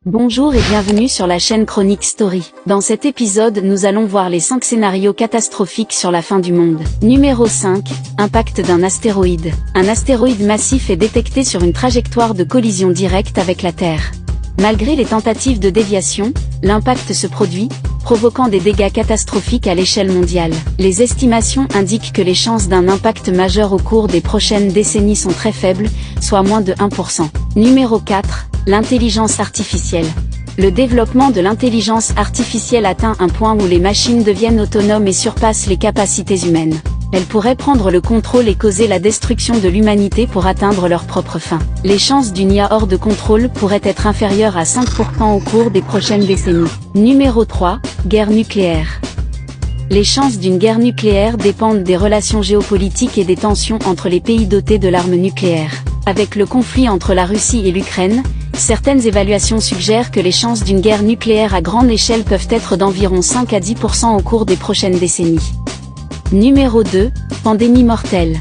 Bonjour et bienvenue sur la chaîne Chronique Story. Dans cet épisode, nous allons voir les 5 scénarios catastrophiques sur la fin du monde. Numéro 5. Impact d'un astéroïde. Un astéroïde massif est détecté sur une trajectoire de collision directe avec la Terre. Malgré les tentatives de déviation, l'impact se produit, provoquant des dégâts catastrophiques à l'échelle mondiale. Les estimations indiquent que les chances d'un impact majeur au cours des prochaines décennies sont très faibles, soit moins de 1%. Numéro 4. L'intelligence artificielle. Le développement de l'intelligence artificielle atteint un point où les machines deviennent autonomes et surpassent les capacités humaines. Elles pourraient prendre le contrôle et causer la destruction de l'humanité pour atteindre leur propre fin. Les chances d'une IA hors de contrôle pourraient être inférieures à 5% au cours des prochaines décennies. Numéro 3. Guerre nucléaire. Les chances d'une guerre nucléaire dépendent des relations géopolitiques et des tensions entre les pays dotés de l'arme nucléaire. Avec le conflit entre la Russie et l'Ukraine, certaines évaluations suggèrent que les chances d'une guerre nucléaire à grande échelle peuvent être d'environ 5 à 10% au cours des prochaines décennies. Numéro 2. Pandémie mortelle.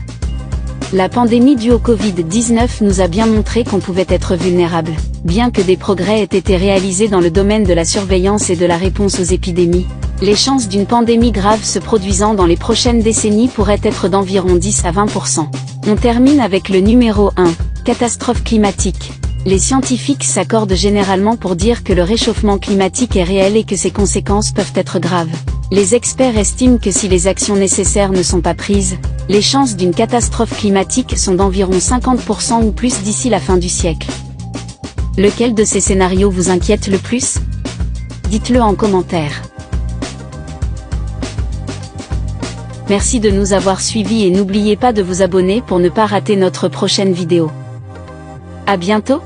La pandémie due au Covid-19 nous a bien montré qu'on pouvait être vulnérable. Bien que des progrès aient été réalisés dans le domaine de la surveillance et de la réponse aux épidémies, les chances d'une pandémie grave se produisant dans les prochaines décennies pourraient être d'environ 10 à 20%. On termine avec le numéro 1. Catastrophe climatique. Les scientifiques s'accordent généralement pour dire que le réchauffement climatique est réel et que ses conséquences peuvent être graves. Les experts estiment que si les actions nécessaires ne sont pas prises, les chances d'une catastrophe climatique sont d'environ 50% ou plus d'ici la fin du siècle. Lequel de ces scénarios vous inquiète le plus? Dites-le en commentaire. Merci de nous avoir suivis et n'oubliez pas de vous abonner pour ne pas rater notre prochaine vidéo. À bientôt!